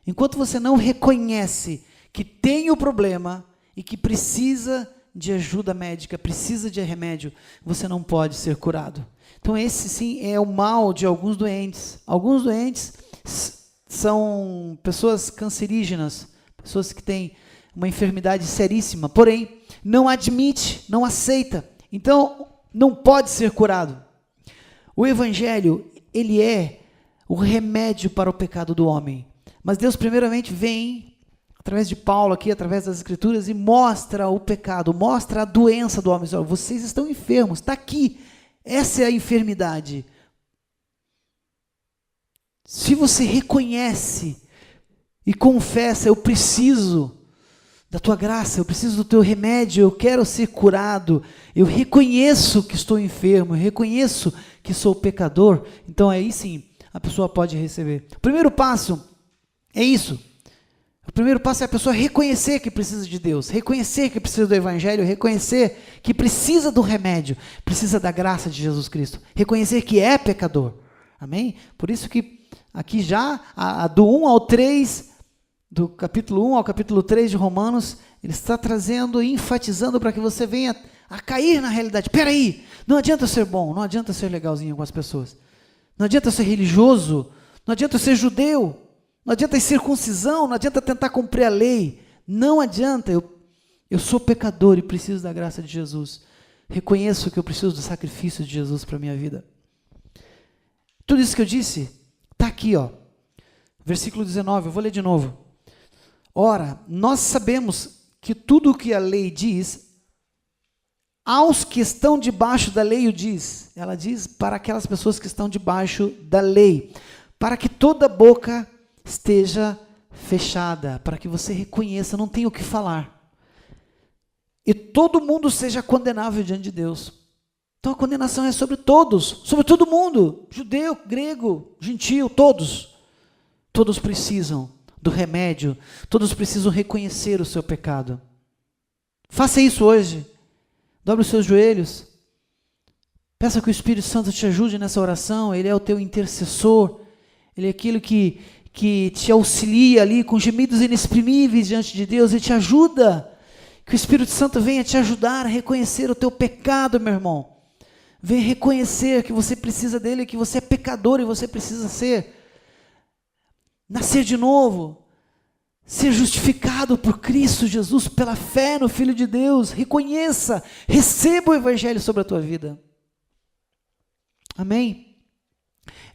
Enquanto você não reconhece que tem o problema e que precisa de ajuda médica, precisa de remédio, você não pode ser curado. Então esse sim é o mal de alguns doentes. Alguns doentes são pessoas cancerígenas, pessoas que têm uma enfermidade seríssima, porém não admite, não aceita, então não pode ser curado. O Evangelho, ele é o remédio para o pecado do homem. Mas Deus primeiramente vem, através de Paulo aqui, através das Escrituras, e mostra o pecado, mostra a doença do homem. Olha, vocês estão enfermos, está aqui, essa é a enfermidade. Se você reconhece e confessa: eu preciso da tua graça, eu preciso do teu remédio, eu quero ser curado, eu reconheço que estou enfermo, eu reconheço que sou pecador, então aí sim a pessoa pode receber. O primeiro passo é isso. O primeiro passo é a pessoa reconhecer que precisa de Deus, reconhecer que precisa do Evangelho, reconhecer que precisa do remédio, precisa da graça de Jesus Cristo, reconhecer que é pecador. Amém? Por isso que aqui já, do 1 ao 3, do capítulo 1 ao capítulo 3 de Romanos, ele está trazendo e enfatizando para que você venha a cair na realidade. Espera aí, não adianta ser bom, não adianta ser legalzinho com as pessoas, não adianta ser religioso, não adianta ser judeu, Não adianta a circuncisão, não adianta tentar cumprir a lei. Não adianta, eu sou pecador e preciso da graça de Jesus. Reconheço que eu preciso do sacrifício de Jesus para a minha vida. Tudo isso que eu disse, está aqui, ó. Versículo 19, eu vou ler de novo. Ora, nós sabemos que tudo o que a lei diz, aos que estão debaixo da lei o diz. Ela diz para aquelas pessoas que estão debaixo da lei. Para que toda boca esteja fechada, para que você reconheça, não tem o que falar. E todo mundo seja condenável diante de Deus. Então a condenação é sobre todos, sobre todo mundo, judeu, grego, gentio, todos. Todos precisam do remédio, todos precisam reconhecer o seu pecado. Faça isso hoje. Dobre os seus joelhos. Peça que o Espírito Santo te ajude nessa oração. Ele é o teu intercessor. Ele é aquilo que te auxilia ali com gemidos inexprimíveis diante de Deus e te ajuda. Que o Espírito Santo venha te ajudar a reconhecer o teu pecado, meu irmão. Venha reconhecer que você precisa dele, que você é pecador e você precisa nascer de novo, ser justificado por Cristo Jesus, pela fé no Filho de Deus. Reconheça, receba o Evangelho sobre a tua vida. Amém?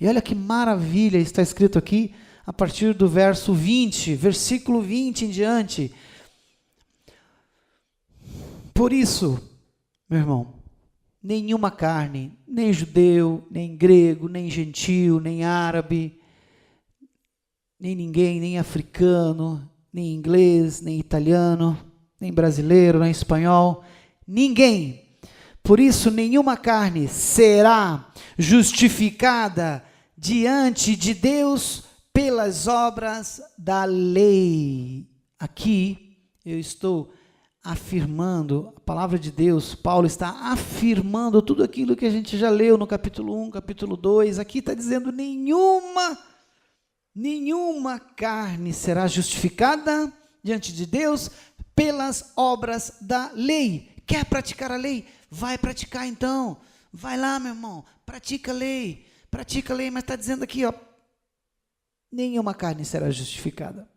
E olha que maravilha está escrito aqui, a partir do verso 20, versículo 20 em diante. Por isso, meu irmão, nenhuma carne, nem judeu, nem grego, nem gentio, nem árabe, nem ninguém, nem africano, nem inglês, nem italiano, nem brasileiro, nem espanhol, ninguém. Por isso, nenhuma carne será justificada diante de Deus pelas obras da lei. Aqui eu estou afirmando, a palavra de Deus, Paulo está afirmando tudo aquilo que a gente já leu no capítulo 1, capítulo 2, aqui está dizendo nenhuma carne será justificada diante de Deus pelas obras da lei. Quer praticar a lei? Vai praticar então, vai lá meu irmão, pratica a lei, mas está dizendo aqui, ó, nenhuma carne será justificada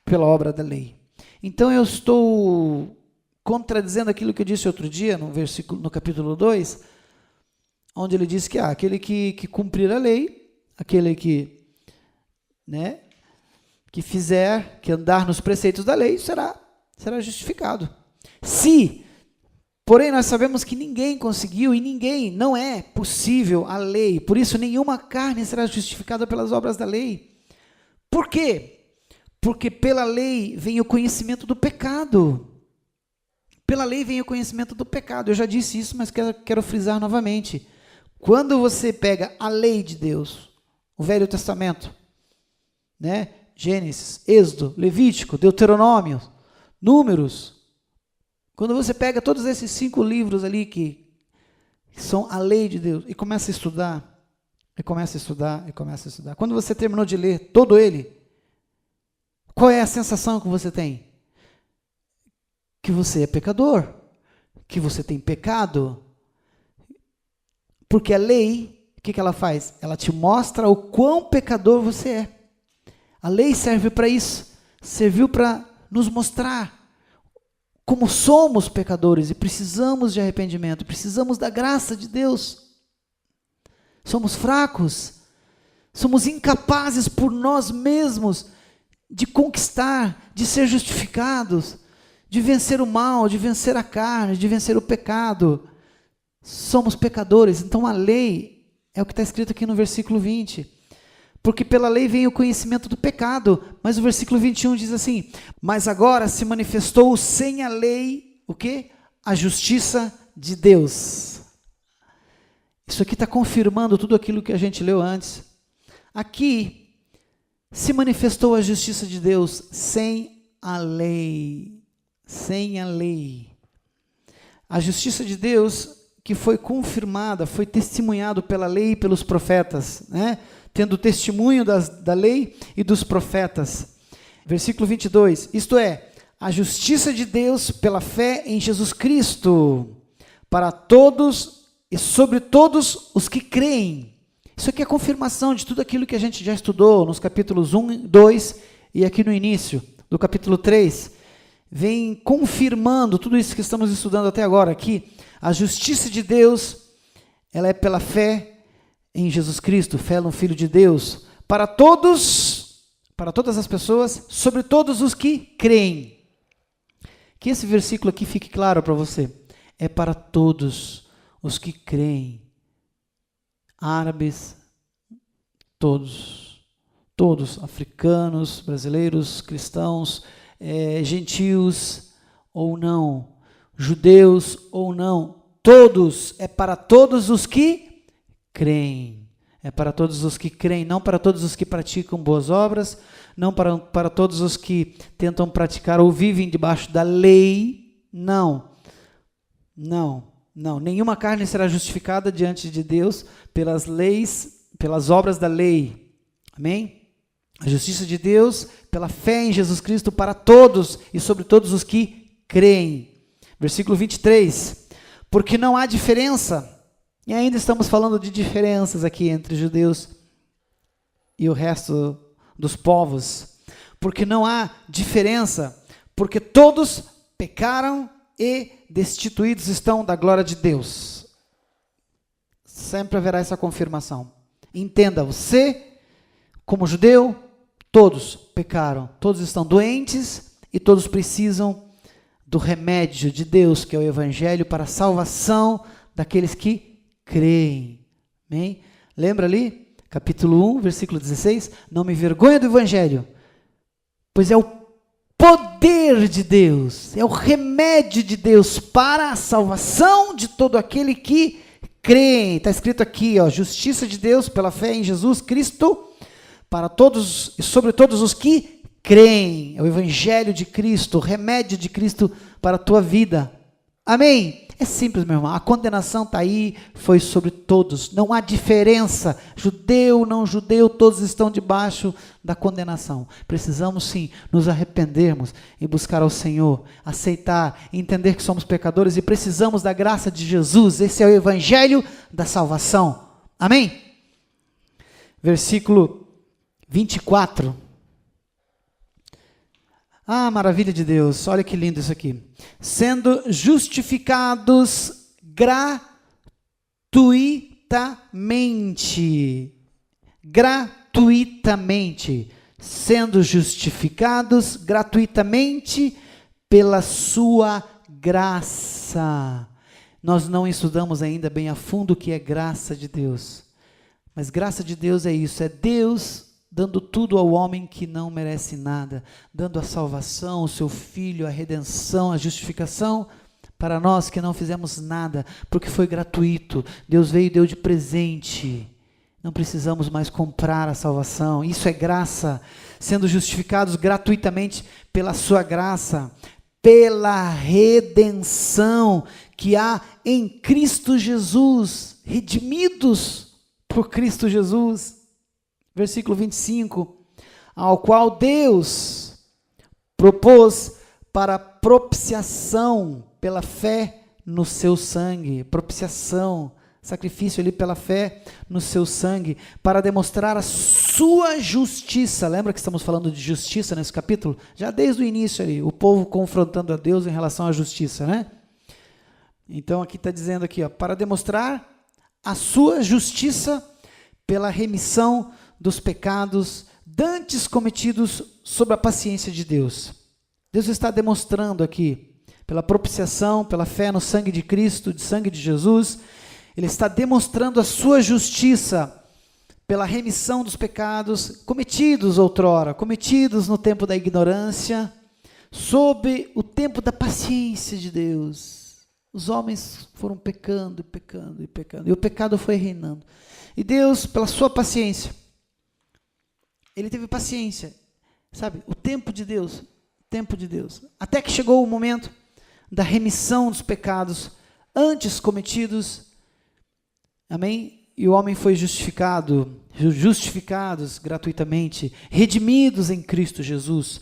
pela obra da lei. Então eu estou contradizendo aquilo que eu disse outro dia, no capítulo 2, onde ele diz que aquele que cumprir a lei, aquele que andar nos preceitos da lei, será justificado. Porém, nós sabemos que ninguém conseguiu e não é possível a lei, por isso nenhuma carne será justificada pelas obras da lei. Por quê? Porque pela lei vem o conhecimento do pecado. Pela lei vem o conhecimento do pecado. Eu já disse isso, mas quero frisar novamente. Quando você pega a lei de Deus, o Velho Testamento, Gênesis, Êxodo, Levítico, Deuteronômio, Números, quando você pega todos esses 5 livros ali que são a lei de Deus e começa a estudar, quando você terminou de ler todo ele, qual é a sensação que você tem? Que você é pecador, que você tem pecado, porque a lei, o que ela faz? Ela te mostra o quão pecador você é. A lei serve para isso, serviu para nos mostrar como somos pecadores e precisamos de arrependimento, precisamos da graça de Deus. Somos fracos, somos incapazes por nós mesmos de conquistar, de ser justificados, de vencer o mal, de vencer a carne, de vencer o pecado. Somos pecadores, então a lei é o que está escrito aqui no versículo 20. Porque pela lei vem o conhecimento do pecado, mas o versículo 21 diz assim: mas agora se manifestou sem a lei, o quê? A justiça de Deus. Isso aqui está confirmando tudo aquilo que a gente leu antes. Aqui se manifestou a justiça de Deus sem a lei. Sem a lei. A justiça de Deus que foi confirmada, foi testemunhado pela lei e pelos profetas, tendo testemunho da lei e dos profetas. Versículo 22, isto é, a justiça de Deus pela fé em Jesus Cristo, para todos e sobre todos os que creem. Isso aqui é confirmação de tudo aquilo que a gente já estudou nos capítulos 1, 2 e aqui no início do capítulo 3. Vem confirmando tudo isso que estamos estudando até agora aqui. A justiça de Deus, ela é pela fé em Jesus Cristo, fé no Filho de Deus, para todas as pessoas, sobre todos os que creem. Que esse versículo aqui fique claro para você. É para todos os que creem. Árabes, todos, africanos, brasileiros, cristãos, gentios ou não, judeus ou não, todos, é para todos os que creem. É para todos os que creem, não para todos os que praticam boas obras, não para todos os que tentam praticar ou vivem debaixo da lei, não. Nenhuma carne será justificada diante de Deus pelas leis, pelas obras da lei. Amém? A justiça de Deus pela fé em Jesus Cristo para todos e sobre todos os que creem. Versículo 23. Porque não há diferença, e ainda estamos falando de diferenças aqui entre judeus e o resto dos povos. Porque não há diferença, porque todos pecaram e destituídos estão da glória de Deus. Sempre haverá essa confirmação. Entenda, você, como judeu, todos pecaram, todos estão doentes e todos precisam do remédio de Deus, que é o Evangelho, para a salvação daqueles que creem. Amém? Lembra ali? Capítulo 1, versículo 16. Não me envergonho do Evangelho, pois é o poder de Deus, é o remédio de Deus para a salvação de todo aquele que crê. Está escrito aqui, justiça de Deus pela fé em Jesus Cristo, para todos e sobre todos os que creem. É o Evangelho de Cristo, o remédio de Cristo para a tua vida. Amém? É simples, meu irmão. A condenação está aí, foi sobre todos. Não há diferença. Judeu, não judeu, todos estão debaixo da condenação. Precisamos sim nos arrependermos e buscar ao Senhor, aceitar, entender que somos pecadores e precisamos da graça de Jesus. Esse é o Evangelho da salvação. Amém? Versículo 24. Ah, maravilha de Deus, olha que lindo isso aqui. Sendo justificados gratuitamente. Gratuitamente. Sendo justificados gratuitamente pela sua graça. Nós não estudamos ainda bem a fundo o que é graça de Deus. Mas graça de Deus é isso, é Deus dando tudo ao homem que não merece nada, dando a salvação, o seu filho, a redenção, a justificação, para nós que não fizemos nada, porque foi gratuito, Deus veio e deu de presente, não precisamos mais comprar a salvação, isso é graça, sendo justificados gratuitamente pela sua graça, pela redenção que há em Cristo Jesus, redimidos por Cristo Jesus. Versículo 25, ao qual Deus propôs para propiciação pela fé no seu sangue, propiciação, sacrifício ali pela fé no seu sangue, para demonstrar a sua justiça. Lembra que estamos falando de justiça nesse capítulo? Já desde o início ali, o povo confrontando a Deus em relação à justiça, né? Então aqui está dizendo aqui, para demonstrar a sua justiça pela remissão dos pecados dantes cometidos sob a paciência de Deus. Deus está demonstrando aqui, pela propiciação, pela fé no sangue de Cristo, de sangue de Jesus, Ele está demonstrando a sua justiça pela remissão dos pecados cometidos outrora, cometidos no tempo da ignorância, sob o tempo da paciência de Deus. Os homens foram pecando, pecando e pecando, e o pecado foi reinando. E Deus, pela sua paciência, Ele teve paciência, sabe? O tempo de Deus, até que chegou o momento da remissão dos pecados antes cometidos, amém? E o homem foi justificados gratuitamente, redimidos em Cristo Jesus,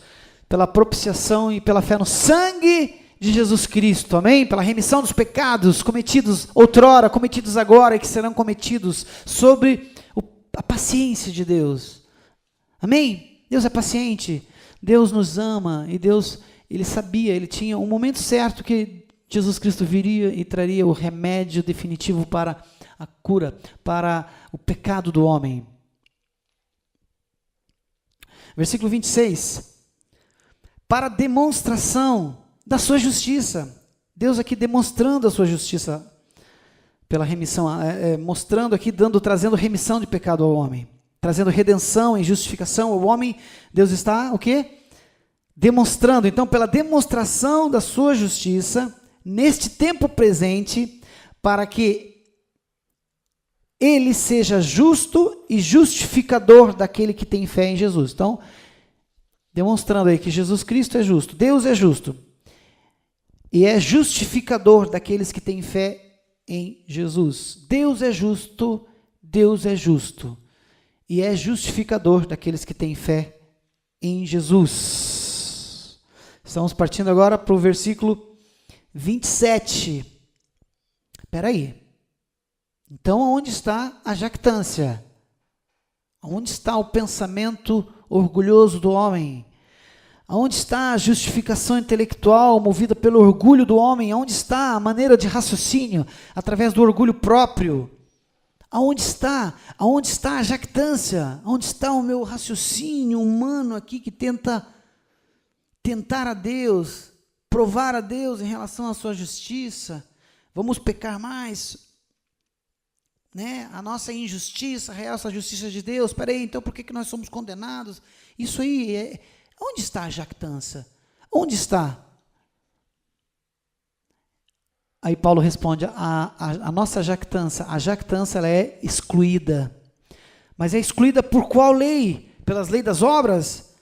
pela propiciação e pela fé no sangue de Jesus Cristo, amém? Pela remissão dos pecados cometidos outrora, cometidos agora e que serão cometidos sobre a paciência de Deus. Amém? Deus é paciente, Deus nos ama, e Deus, Ele sabia, Ele tinha um momento certo que Jesus Cristo viria e traria o remédio definitivo para a cura, para o pecado do homem. Versículo 26. Para demonstração da sua justiça. Deus aqui demonstrando a sua justiça pela remissão, mostrando aqui, trazendo remissão de pecado ao homem, trazendo redenção e justificação ao homem. Deus está, o quê? Demonstrando. Então, pela demonstração da sua justiça, neste tempo presente, para que Ele seja justo e justificador daquele que tem fé em Jesus. Então, demonstrando aí que Jesus Cristo é justo, Deus é justo, e é justificador daqueles que têm fé em Jesus. Deus é justo, e é justificador daqueles que têm fé em Jesus. Estamos partindo agora para o versículo 27. Espera aí. Então, onde está a jactância? Onde está o pensamento orgulhoso do homem? Onde está a justificação intelectual movida pelo orgulho do homem? Onde está a maneira de raciocínio através do orgulho próprio? Aonde está? Aonde está a jactância? Onde está o meu raciocínio humano aqui que tenta tentar a Deus, provar a Deus em relação à sua justiça? Vamos pecar mais, né? A nossa injustiça realça a justiça de Deus. Espera aí, então por que nós somos condenados? Isso aí, onde está a jactância? Onde está? Aí Paulo responde, a nossa jactância, ela é excluída. Mas é excluída por qual lei? Pelas leis das obras?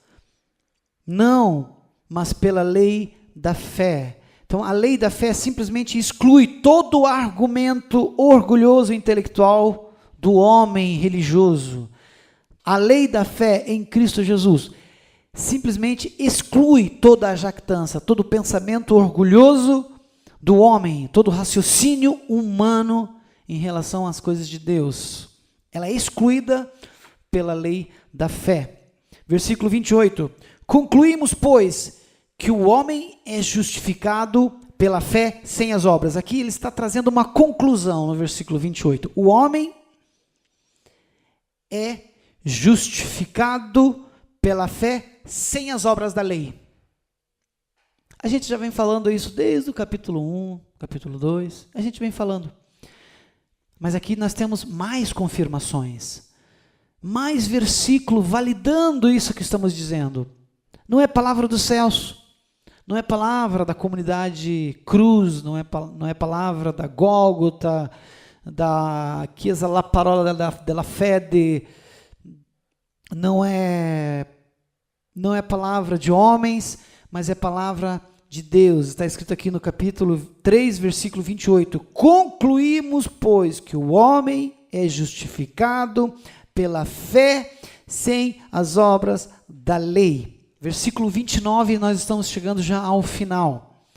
Não, mas pela lei da fé. Então, a lei da fé simplesmente exclui todo o argumento orgulhoso e intelectual do homem religioso. A lei da fé em Cristo Jesus simplesmente exclui toda a jactância, todo o pensamento orgulhoso do homem, todo o raciocínio humano em relação às coisas de Deus. Ela é excluída pela lei da fé. Versículo 28. Concluímos, pois, que o homem é justificado pela fé sem as obras. Aqui ele está trazendo uma conclusão no versículo 28. O homem é justificado pela fé sem as obras da lei. A gente já vem falando isso desde o capítulo 1, capítulo 2, a gente vem falando. Mas aqui nós temos mais confirmações, mais versículo validando isso que estamos dizendo. Não é palavra dos céus, não é palavra da comunidade Cruz, não é palavra da Gólgota, da Chiesa La Parola della Fede, não é palavra de homens, mas é palavra de Deus. Está escrito aqui no capítulo 3, versículo 28. Concluímos, pois, que o homem é justificado pela fé sem as obras da lei. Versículo 29, nós estamos chegando já ao final.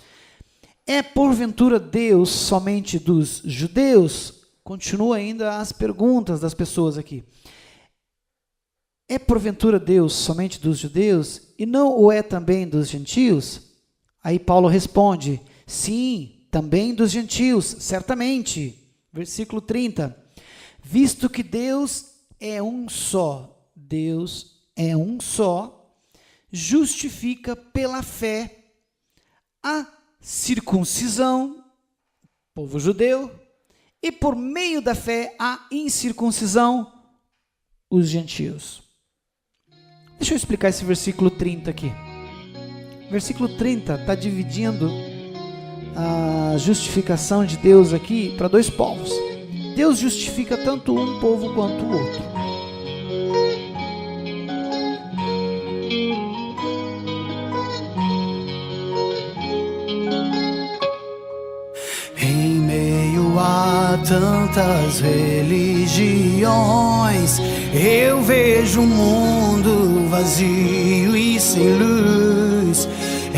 É porventura Deus somente dos judeus? Continua ainda as perguntas das pessoas aqui. É porventura Deus somente dos judeus e não o é também dos gentios? Aí Paulo responde, sim, também dos gentios, certamente. Versículo 30. Visto que Deus é um só, justifica pela fé a circuncisão, povo judeu, e por meio da fé a incircuncisão, os gentios. Deixa eu explicar esse versículo 30 aqui. Versículo 30 está dividindo a justificação de Deus aqui para dois povos. Deus justifica tanto um povo quanto o outro. Em meio a tantas religiões, eu vejo um mundo vazio e sem luz.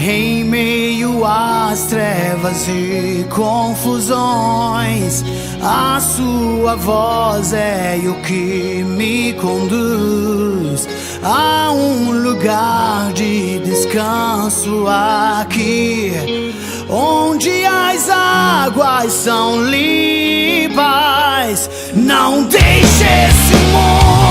Em meio às trevas e confusões, a sua voz é o que me conduz a um lugar de descanso aqui, onde as águas são limpas. Não deixe esse mundo